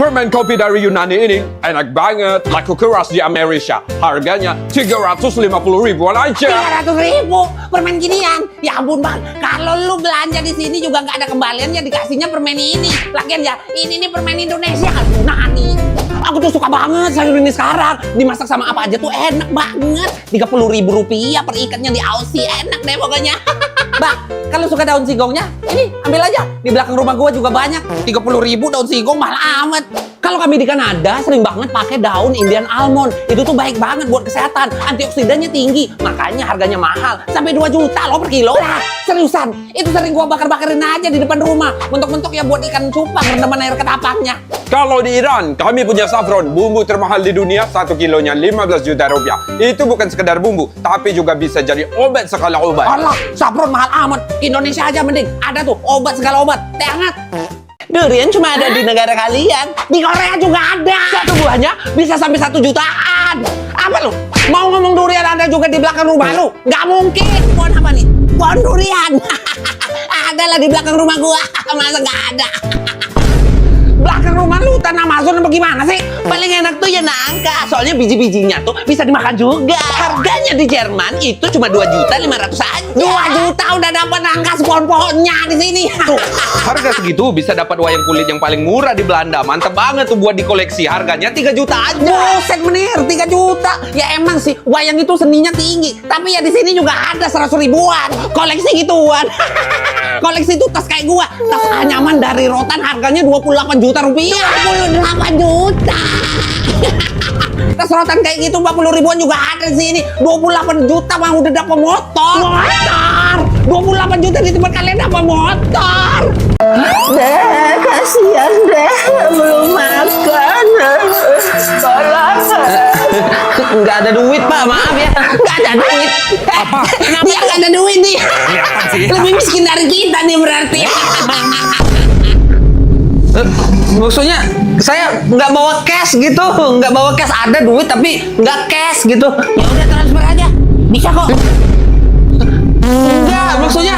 Permen kopi dari Yunani ini enak banget, laku keras di Amerika. Harganya 350 ribuan aja. 300 ribu permen ginian. Ya ampun bang, kalau lu belanja di sini juga nggak ada kembaliannya, dikasihnya permen ini. Lagian ya, ini nih permen Indonesia kan Yunani. Aku tuh suka banget sayur ini sekarang. Dimasak sama apa aja tuh enak banget. 30 ribu rupiah per ikatnya di Aussie, enak deh pokoknya. Bang, kalau suka daun singkongnya, ini ambil aja. Di belakang rumah gua juga banyak. 30 ribu daun singkong mahal amat. Kalau kami di Kanada sering banget pakai daun Indian almond. Itu tuh baik banget buat kesehatan. Antioksidannya tinggi, makanya harganya mahal. Sampai 2 juta loh per kilo. Lah, seriusan. Itu sering gua bakar-bakarin aja di depan rumah. Mentok-mentok ya buat ikan cupang rendaman air ketapangnya. Kalau di Iran, kami punya saffron, bumbu termahal di dunia, 1 kilonya 15 juta rupiah. Itu bukan sekedar bumbu, tapi juga bisa jadi obat segala obat. Alah, saffron mahal amat. Indonesia aja mending. Ada tuh obat segala obat. Teh hangat. Durian cuma ada di negara kalian. Di Korea juga ada. Satu buahnya bisa sampai 1 jutaan. Apa lu? Mau ngomong durian ada juga di belakang rumah lu? Nggak mungkin. Pohon apa nih? Pohon durian. Ada lah di belakang rumah gua. Masa nggak ada? Belakang rumah lu hutan Amazon apa gimana sih? Paling enak tuh ya nangka. Soalnya biji-bijinya tuh bisa dimakan juga. Harganya di Jerman itu cuma 2.500.000 aja. 2 juta udah dapat nangka sepohon-pohonnya di sini. Tuh, harga segitu bisa dapat wayang kulit yang paling murah di Belanda. Mantep banget tuh buat dikoleksi. Harganya 3 juta aja. Buset menir, 3 juta. Ya emang sih, wayang itu seninya tinggi. Tapi ya di sini juga ada 100 ribuan. Koleksi gituan. Koleksi itu tas kayak gua. Tas anyaman dari Rotan harganya 28 juta rupiah. 28 juta. Tas Rotan kayak gitu 40 ribuan juga ada di sini. 28 juta mah udah dapat motor. Motor. 28 juta di tempat kalian dapat motor. Deh, kasihan deh, belum makan. Tolong. Nggak ada duit pak, maaf ya. Nggak ada duit. Apa? Dia nggak ada duit nih. Apa sih? Lebih miskin dari kita nih berarti. Maksudnya saya nggak bawa cash gitu, nggak bawa cash, ada duit tapi nggak cash gitu. Ya udah transfer aja. Bisa kok. Enggak, maksudnya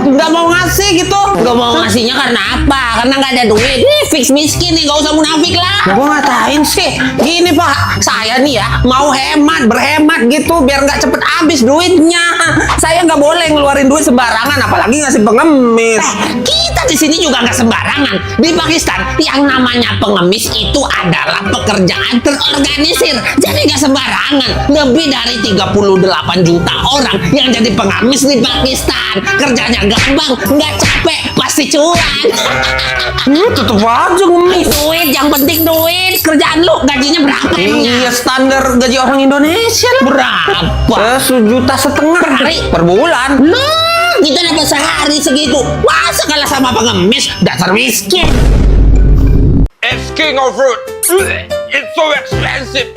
nggak mau ngasih gitu. Gak mau ngasihnya karena apa? Karena nggak ada duit. Nih fix miskin nih, gak usah munafik lah. Ya gua ngatain sih. Gini pak, saya nih ya mau hemat, berhemat gitu biar nggak cepet habis duitnya. Saya nggak boleh ngeluarin duit sembarangan, apalagi ngasih pengemis. Kita di sini juga nggak sembarangan. Di Pakistan yang namanya pengemis itu adalah pekerjaan terorganisir. Jadi nggak sembarangan. Lebih dari 38 juta orang yang jadi pengemis di Pakistan. Kerjanya gampang, nggak capek, pasti cuan. Tetep aja ngemis. Duit, yang penting duit. Kerjaan lu gajinya berapa emangnya? Iya, standar gaji orang Indonesia lah. Berapa? 1,5 juta Per hari? per bulan. Nah, kita dapat sehari segitu. Masa kalah sama pengemis? Dasar miskin. It's king of fruit. It's so expensive.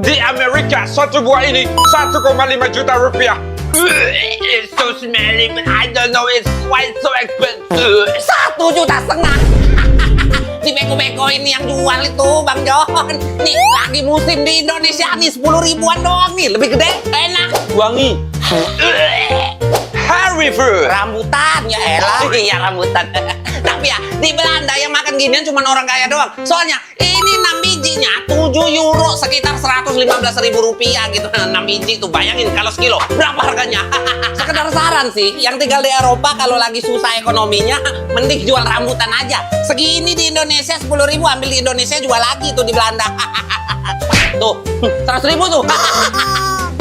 Di Amerika, satu buah ini 1,5 juta rupiah. It's so smelly, but I don't know, it's quite so expensive. 1,5 juta. Di beko-beko ini yang jual itu Bang John. Nih lagi musim di Indonesia nih 10 ribuan doang nih. Lebih gede, enak. Wangi. Harry fruit. Rambutan, ya elah. Iya rambutan. Tapi ya di Belanda yang makan ginian cuma orang kaya doang. Soalnya ini 6 bijinya 7 euro, sekitar 115.000 rupiah gitu. 6 biji tuh bayangin kalau sekilo berapa harganya. Sekedar saran sih, yang tinggal di Eropa kalau lagi susah ekonominya mending jual rambutan aja. Segini di Indonesia 10 ribu, ambil di Indonesia jual lagi tuh di Belanda. Tuh 100 ribu tuh.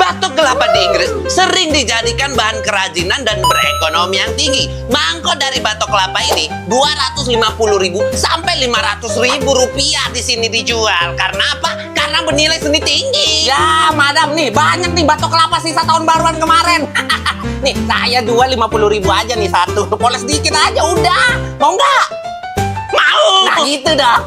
Batok kelapa di Inggris sering dijadikan bahan kerajinan dan berekonomian tinggi. Mangkok dari batok kelapa ini 250.000 sampai 500.000 rupiah di sini dijual. Karena apa? Karena bernilai seni tinggi. Ya, madam nih, banyak nih batok kelapa sisa tahun baruan kemarin. Nih, saya jual 50.000 aja nih satu. Poles dikit aja udah. Mau nggak? Mau. Nah, gitu dong.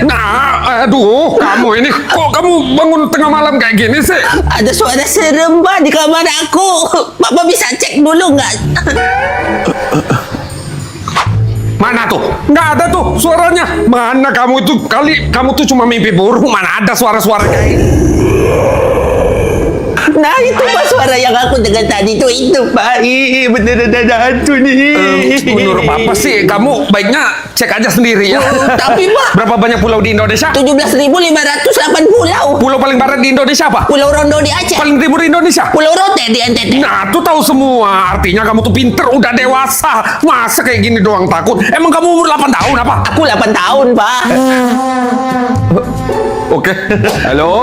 Nah, aduh, kamu ini kok kamu bangun tengah malam kayak gini sih? Ada suara serem Pak di kamar aku. Bapak bisa cek dulu nggak? Mana tuh? Nggak ada tuh suaranya. Mana kamu itu? Kamu tuh cuma mimpi buruk. Mana ada suara-suara kayak ini? Nah itu Pak suara yang aku dengar tadi itu Pak. Ih, beneran ada hantu nih. Menurut Papa sih, kamu baiknya cek aja sendiri ya. Tapi Pak, Berapa banyak pulau di Indonesia? 17.508 pulau. Pulau paling barat di Indonesia apa? Pulau Rondo di Aceh. Paling timur di Indonesia? Pulau Rote di NTT. Nah, tuh tahu semua. Artinya kamu tuh pinter, udah dewasa. Masa kayak gini doang takut? Emang kamu umur 8 tahun apa? Aku 8 tahun Pak. Oke. Halo?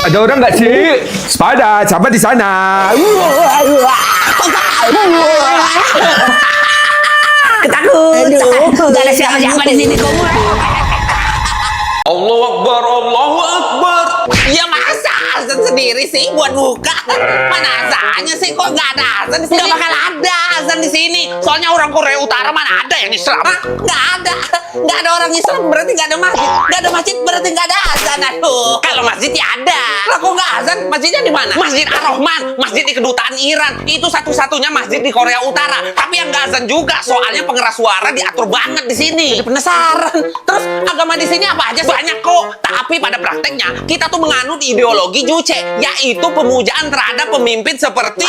Ada orang nggak sih? Sepada, siapa di sana? Ketakut. Aduh, gak ada siapa-siapa di sini kok. Allahu Akbar, Allahu Akbar. Ya masa azan sendiri sih buat buka? Mana azannya sih kok nggak ada azan di sini? Nggak bakal ada azan di sini. Soalnya orang Korea Utara mana ada yang Islam? Hah? Nggak ada. Nggak ada orang Islam berarti nggak ada masjid. Nggak ada masjid berarti nggak ada azan. Aduh, kalau masjid ya ada. Lah kok nggak azan? Masjidnya di mana? Masjid Ar-Rahman, masjid di kedutaan Iran. Itu satu-satunya masjid di Korea Utara. Tapi yang nggak azan juga. Soalnya pengeras suara diatur banget di sini. Jadi penasaran. Terus agama di sini apa aja? Banyak kok. Tapi pada prakteknya kita tuh menganut ideologi Juche, yaitu pemujaan terhadap pemimpin seperti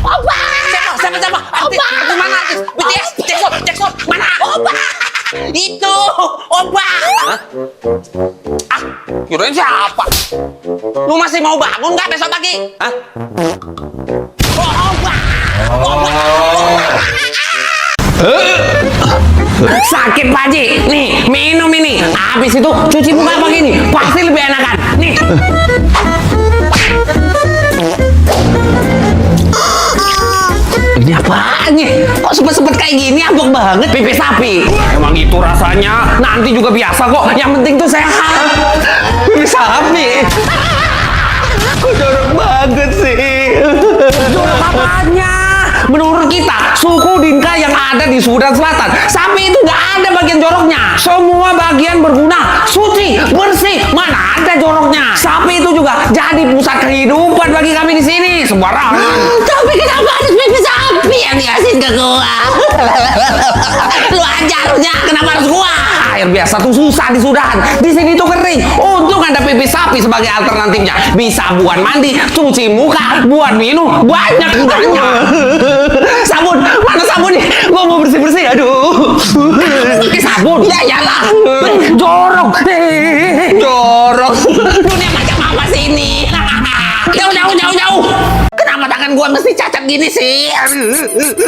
Opa. Siapa? Artis mana artis? BTS, Jackson, mana? Opa. Itu Opa. Hah? Ah, kirain siapa? Lu masih mau bangun nggak besok pagi? Hah? Opa. Sakit Pak Haji. Nih, minum ini. Habis itu cuci muka pakai ini. Pasti lebih enakan. Nih. Ini apaan nih? Kok sepet-sepet kayak gini? Abok banget. Pipis sapi. Emang itu rasanya. Nanti juga biasa kok. Yang penting tuh sehat. Pipis sapi. Kok jorok banget sih. Jorok apanya? Menurut kita, suku Dinka yang ada di Sudan Selatan, sapi itu nggak ada bagian joroknya. Semua bagian berguna, suci, bersih. Mana ada joroknya? Sapi itu juga jadi pusat kehidupan bagi kami di sini. Sembarangan. Tapi kenapa harus pipis sapi yang dikasih ke gua? Lu ajarnya, kenapa harus gua? Air biasa tuh susah di Sudan. Di sini tuh kering. Untung ada pipis sapi sebagai alternatifnya. Bisa buat mandi, cuci muka, buat minum, banyak gunanya. Sabun, mana sabun nih? Gua mau bersih-bersih, aduh. Pakai sabun. Ya iyalah. Jorok. Jorok. Dunia macam apa sih ini? Jauh. Kenapa tangan gua mesti cacat gini sih?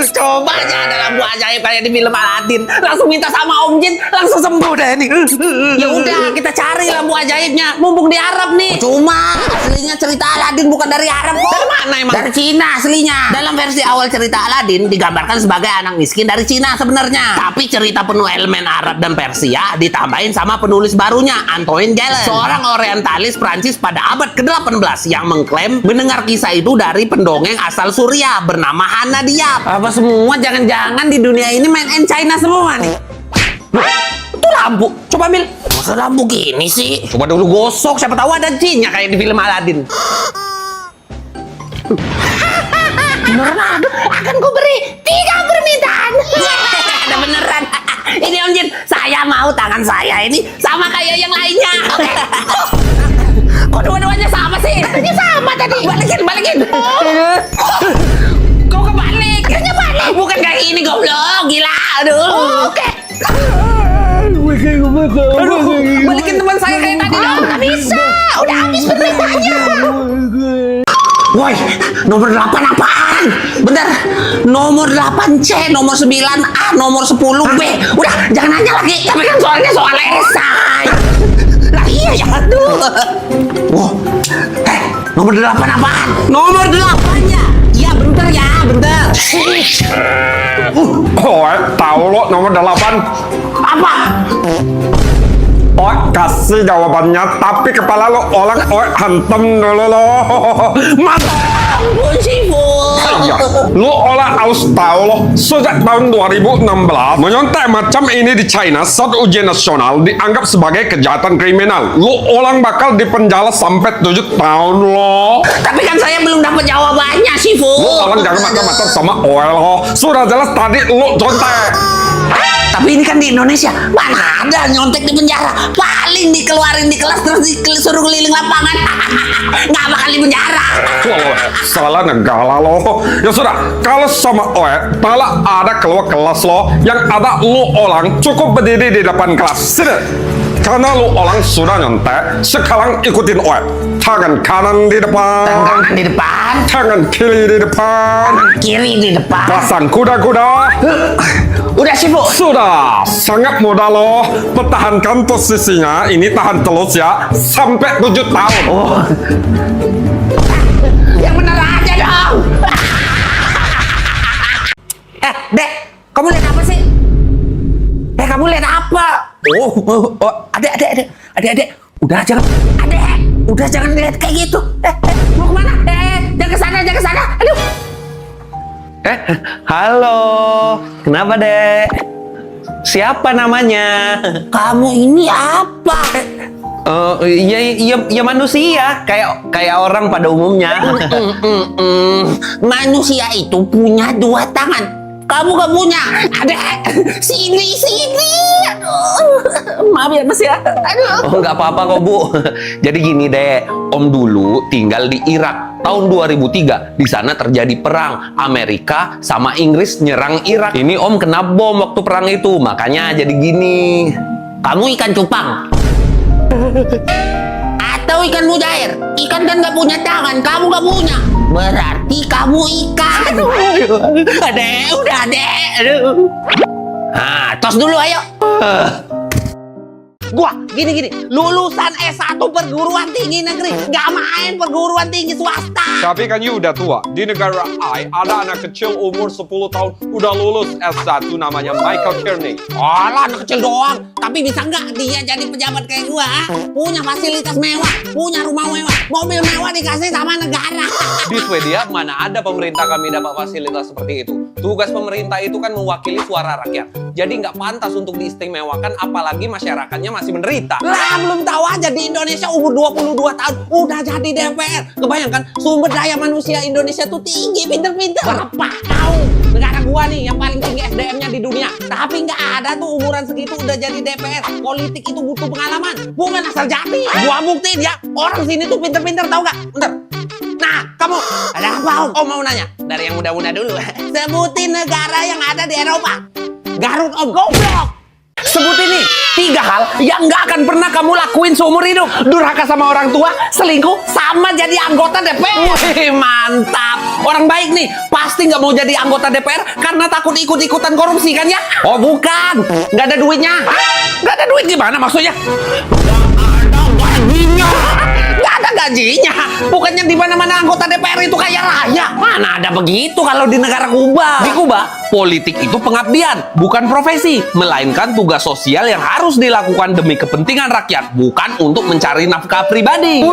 Coba aja ada lampu ajaib kayak di film Aladin. Langsung minta sama Om Jin, langsung sembuh deh nih. Ya udah, kita cari lampu ajaibnya. Mumpung di Arab nih. Cuma aslinya cerita Aladin bukan dari Arab kok. Dari mana emang? Dari Cina aslinya. Dalam versi awal cerita Aladin digambarkan sebagai anak miskin dari Cina sebenarnya. Tapi cerita penuh elemen Arab dan Persia ditambahin sama penulis barunya, Antoine Galland, seorang orientalis Prancis pada abad ke-18 yang mengklaim mendengar kisah itu dari pendongeng asal Suriah bernama Hana Diab. Apa semua jangan-jangan di dunia ini main in China semua nih? Itu lampu. Coba ambil. Masa lampu gini sih? Coba dulu gosok. Siapa tahu ada jinnya kayak di film Aladin. Beneran ada. Akan ku beri 3 permintaan. Ada beneran. Ini Om Jin, saya mau tangan saya ini sama kayak yang lainnya. Oke. Kok dua-duanya sama sih? Katanya sama tadi. Balikin. Kau kebalik. Katanya balik. Bukan kayak ini goblok. Gila. Aduh. Oke. Aduh, balikin teman saya kayak tadi dong. Nggak bisa. Udah habis permintaannya. Woi, nomor 8 apaan? Bentar, nomor 8C, nomor 9A, nomor 10B. Udah, jangan nanya lagi. Tapi kan soalnya soal esai. Lah iya ya, aduh. Wow, nomor 8 apaan? Nomor 8-nya. Iya, bentar ya, bentar. Oh, tahu lo nomor 8. Apa? Oh, kasih jawabannya, tapi kepala lo orang hantem dulu lo. Ampun sih, Bu. Iya, lo olah harus tahu lo, sejak tahun 2016 menyontek macam ini di China saat ujian nasional dianggap sebagai kejahatan kriminal. Lo orang bakal dipenjara sampai 7 tahun lo. Tapi kan saya belum dapat jawabannya sih, Bu. Lo orang jangan macam-macam sama oil lo. Sudah jelas tadi lo contek. Tapi ini kan di Indonesia, mana ada nyontek di penjara. Paling dikeluarin di kelas terus disuruh keliling lapangan. Nggak bakal di penjara. Wah, salah negara lo. Ya sudah, kalau sama Oe, malah ada keluar kelas lo, yang ada lu orang cukup berdiri di depan kelas. Sini. Karena lu orang sudah nyontek, sekarang ikutin Oe. Tangan kanan di depan. Tangan di depan, Tangan kiri di depan. kiri di depan. Pasang kuda-kuda. Udah sih, Bu. Sudah, sangat mudah loh. Pertahankan posisinya, ini tahan terus ya, sampai 7 tahun. Oh. Yang bener aja dong. Dek, kamu lihat apa sih? Kamu lihat apa? Adek. Udah jangan lihat kayak gitu. Mau kemana? Jangan ke sana. Aduh. Halo. Kenapa, Dek? Siapa namanya? Kamu ini apa? Ya manusia, kayak orang pada umumnya. Manusia itu punya 2 tangan. Kamu gak punya. Adek, sini. Aduh. Maaf ya, Mas ya. Aduh. Oh, nggak apa-apa kok, Bu. Jadi gini, Dek. Om dulu tinggal di Irak tahun 2003. Di sana terjadi perang. Amerika sama Inggris nyerang Irak. Ini Om kena bom waktu perang itu. Makanya jadi gini. Kamu ikan cupang atau ikan mujair? Ikan kan gak punya tangan, kamu gak punya. Berarti kamu ikan. Adek, udah adek. Aduh. Nah, tos dulu ayo. Gua gini, lulusan S1 perguruan tinggi negeri, gak main perguruan tinggi swasta. Tapi kan you udah tua. Di negara I ada anak kecil umur 10 tahun udah lulus S1 namanya Michael Kearney. Alah, anak kecil doang. Tapi bisa nggak dia jadi pejabat kayak gua? Punya fasilitas mewah, punya rumah mewah, mobil mewah dikasih sama negara. Di Swedia mana ada pemerintah kami dapat fasilitas seperti itu. Tugas pemerintah itu kan mewakili suara rakyat. Jadi nggak pantas untuk diistimewakan, apalagi masyarakatnya masih menderita. Lah, belum tahu aja di Indonesia umur 22 tahun udah jadi DPR. Kebayangkan sumber daya manusia Indonesia tuh tinggi, pinter-pinter. Apa kau? Negara gua nih yang paling tinggi SDM-nya di dunia. Tapi nggak ada tuh umuran segitu udah jadi DPR. Politik itu butuh pengalaman, bukan asal jadi. Gua buktiin ya, orang sini tuh pinter-pinter, tahu nggak? Bentar. Nah, kamu ada apa, Om? Om mau nanya. Dari yang muda-muda dulu. Sebutin negara yang ada di Eropa. Garut, Om. Goblok. Sebutin nih 3 hal yang nggak akan pernah kamu lakuin seumur hidup. Durhaka sama orang tua, selingkuh, sama jadi anggota DPR. Wih, mantap. Orang baik nih pasti nggak mau jadi anggota DPR karena takut ikut-ikutan korupsi kan ya? Oh bukan, nggak ada duitnya. Nggak ada duit gimana maksudnya? Nggak ada gajinya. Bukannya di mana-mana anggota DPR itu kaya raya. Mana ada begitu kalau di negara Kuba. Di Kuba, politik itu pengabdian, bukan profesi, melainkan tugas sosial yang harus dilakukan demi kepentingan rakyat, bukan untuk mencari nafkah pribadi.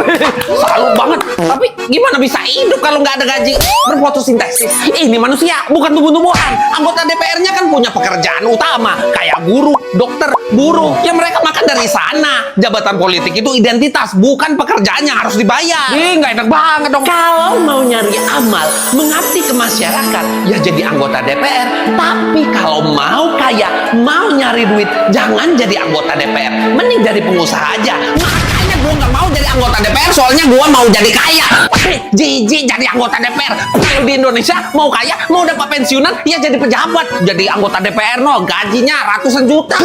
Salut banget. Tapi gimana bisa hidup kalau nggak ada gaji? Berfotosintesis. Ini manusia, bukan tumbuh-tumbuhan. Anggota DPR-nya kan punya pekerjaan utama, kayak guru, dokter, buruh. Yang mereka makan dari sana. Jabatan politik itu identitas, bukan pekerjaan yang harus dibayar. Nggak enak banget dong. Kalau mau nyari amal, mengabdi ke masyarakat, ya jadi anggota DPR. Tapi kalau mau kaya, mau nyari duit, jangan jadi anggota DPR. Mending jadi pengusaha aja. Makanya gue nggak mau jadi anggota DPR, soalnya gue mau jadi kaya. Jijik jadi anggota DPR. Kalau di Indonesia mau kaya, mau dapat pensiunan, ya jadi pejabat. Jadi anggota DPR no, gajinya ratusan juta.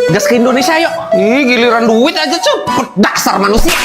Gas ke Indonesia yuk. Ih, giliran duit aja cepet. Dasar manusia.